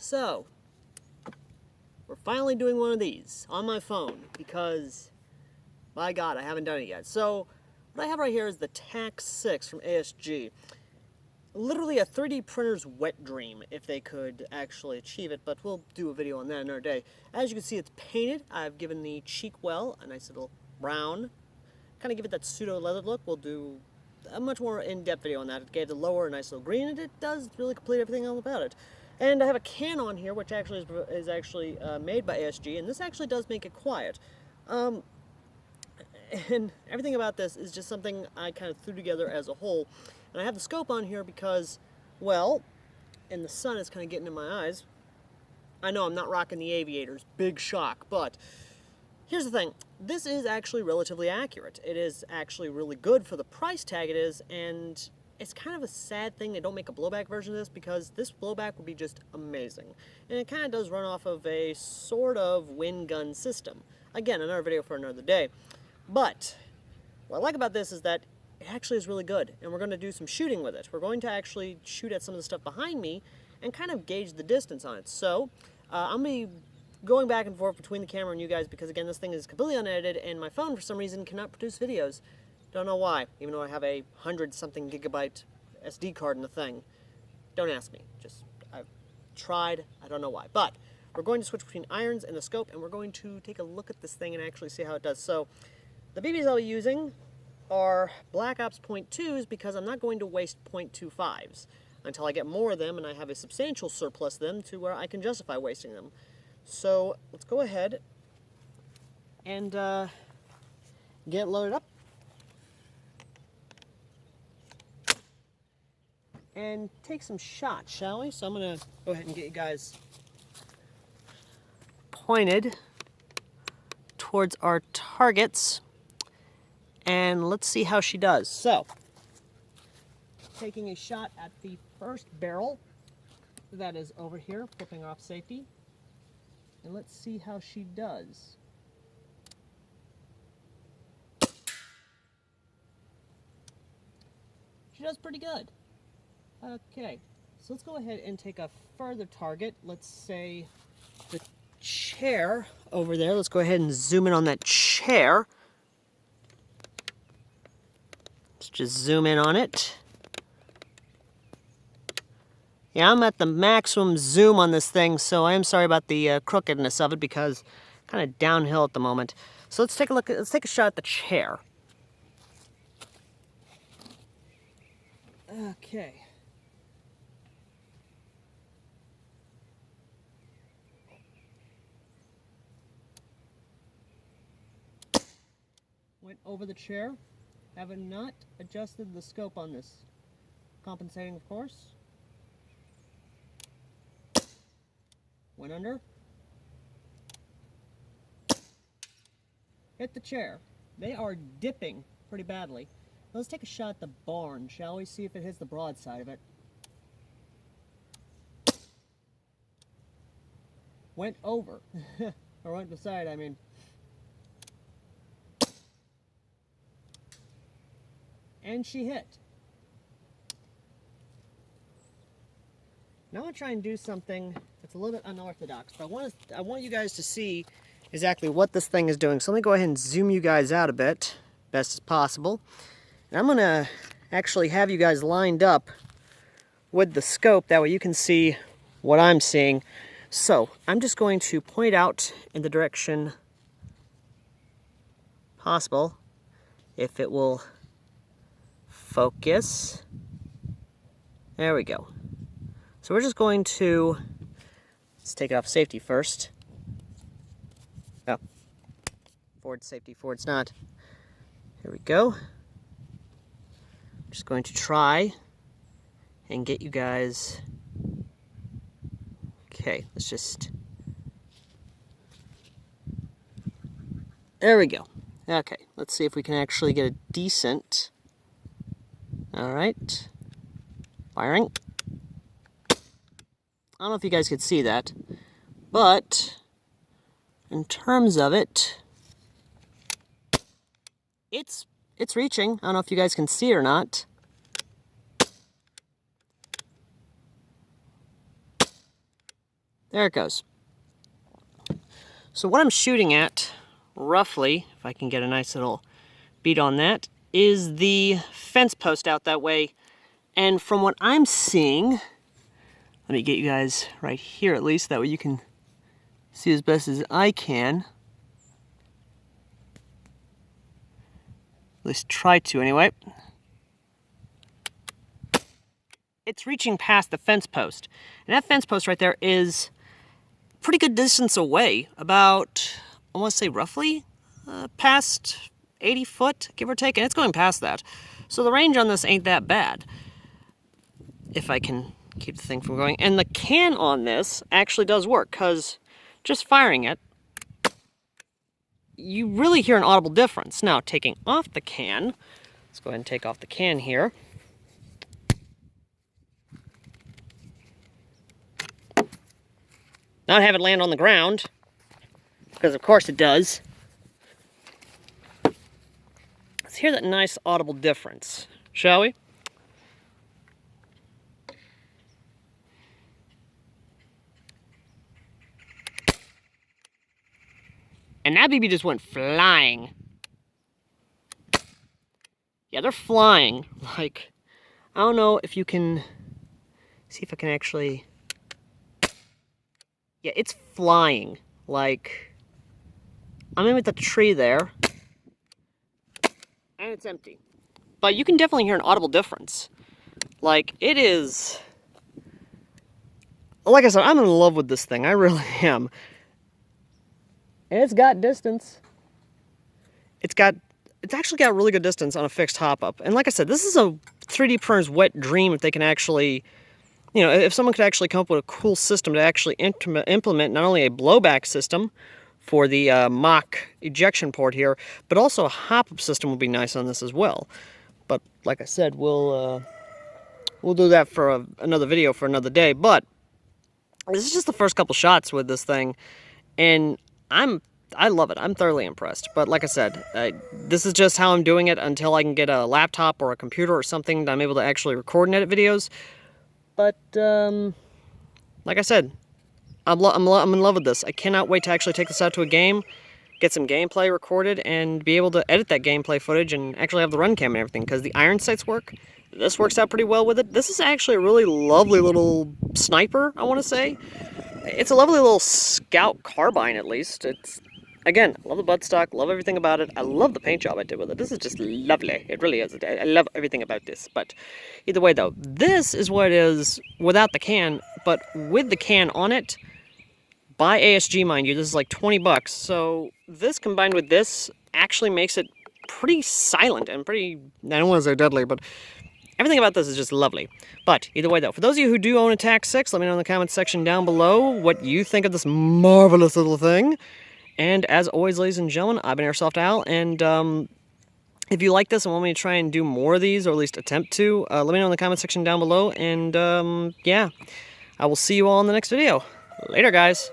So, we're finally doing one of these on my phone because, by God, I haven't done it yet. So, what I have right here is the Tac6 from ASG. Literally a 3D printer's wet dream if they could actually achieve it, but we'll do a video on that another day. As you can see, it's painted. I've given the cheek well a nice little brown. Kind of give it that pseudo leather look. We'll do a much more in-depth video on that. It gave the lower a nice little green, and it does really complete everything all about it. And I have a can on here, which actually is actually made by ASG, and this actually does make it quiet. And everything about this is just something I kind of threw together as a whole. And I have the scope on here because, well, and the sun is kind of getting in my eyes. I know I'm not rocking the aviators, big shock, but here's the thing. This is actually relatively accurate. It is actually really good for the price tag it is, and it's kind of a sad thing they don't make a blowback version of this because this blowback would be just amazing. And it kind of does run off of a sort of wind gun system. Again, another video for another day. But what I like about this is that it actually is really good, and we're going to do some shooting with it. We're going to actually shoot at some of the stuff behind me and kind of gauge the distance on it. So I'm going to be going back and forth between the camera and you guys because, again, this thing is completely unedited, and my phone, for some reason, cannot produce videos. Don't know why, even though I have a 100-something gigabyte SD card in the thing. Don't ask me. Just, I've tried. I don't know why. But we're going to switch between irons and the scope, and we're going to take a look at this thing and actually see how it does. So the BBs I'll be using are Black Ops .2s because I'm not going to waste .25s until I get more of them and I have a substantial surplus of them to where I can justify wasting them. So let's go ahead and get it loaded up. And take some shots, shall we? So I'm going to go ahead and get you guys pointed towards our targets. And let's see how she does. So, taking a shot at the first barrel that is over here, flipping off safety. And let's see how she does. She does pretty good. Okay, so let's go ahead and take a further target. Let's say the chair over there. Let's go ahead and zoom in on that chair. Let's just zoom in on it. Yeah, I'm at the maximum zoom on this thing, so I am sorry about the crookedness of it because kind of downhill at the moment. So let's take a look. Let's take a shot at the chair. Okay. Went over the chair. Have not adjusted the scope on this. Compensating, of course. Went under. Hit the chair. They are dipping pretty badly. Let's take a shot at the barn, shall we? See if it hits the broadside of it. Went over. Or went beside, I mean. And she hit. Now I'm going to try and do something that's a little bit unorthodox, but I want you guys to see exactly what this thing is doing. So let me go ahead and zoom you guys out a bit, best as possible. And I'm going to actually have you guys lined up with the scope, that way you can see what I'm seeing. So I'm just going to point out in the direction possible, if it will focus. There we go. So we're just going to, let's take it off safety first. Oh, forward safety, forward's not. Here we go. Just going to try and get you guys. Okay, let's just. There we go. Okay, let's see if we can actually get a decent. All right, firing. I don't know if you guys could see that, but in terms of it, it's reaching. I don't know if you guys can see it or not. There it goes. So what I'm shooting at, roughly, if I can get a nice little beat on that, is the fence post out that way. And from what I'm seeing, let me get you guys right here at least, that way you can see as best as I can. At least try to anyway. It's reaching past the fence post. And that fence post right there is a pretty good distance away, about, I want to say roughly, past 80 foot, give or take, and it's going past that. So the range on this ain't that bad, if I can keep the thing from going. And the can on this actually does work, because just firing it, you really hear an audible difference. Now, taking off the can, let's go ahead and take off the can here. Not have it land on the ground, because of course it does. Let's hear that nice audible difference, shall we? And that BB just went flying. Yeah, they're flying. Like, I don't know if you can see if I can actually. Yeah, it's flying. Like, I'm in with the tree there, and it's empty. But you can definitely hear an audible difference. Like, it is. Like I said, I'm in love with this thing. I really am. And it's got distance. It's actually got really good distance on a fixed hop-up. And like I said, this is a 3D printer's wet dream if they can actually, you know, if someone could actually come up with a cool system to actually implement not only a blowback system for the mock ejection port here, but also a hop-up system would be nice on this as well. But like I said, we'll do that for another video for another day. But this is just the first couple shots with this thing, and I love it. I'm thoroughly impressed. But like I said, this is just how I'm doing it until I can get a laptop or a computer or something that I'm able to actually record and edit videos. But like I said, I'm in love with this. I cannot wait to actually take this out to a game, get some gameplay recorded, and be able to edit that gameplay footage and actually have the run cam and everything, because the iron sights work. This works out pretty well with it. This is actually a really lovely little sniper, I want to say. It's a lovely little scout carbine, at least. It's, again, I love the buttstock, love everything about it. I love the paint job I did with it. This is just lovely. It really is. I love everything about this. But either way, though, this is what it is without the can, but with the can on it, by ASG, mind you, this is like 20 bucks. So this combined with this actually makes it pretty silent and pretty, I don't want to say deadly, but everything about this is just lovely. But either way, though, for those of you who do own a Tac6, let me know in the comments section down below what you think of this marvelous little thing. And as always, ladies and gentlemen, I've been Airsoft Al, and if you like this and want me to try and do more of these, or at least attempt to, let me know in the comments section down below. And yeah, I will see you all in the next video. Later, guys.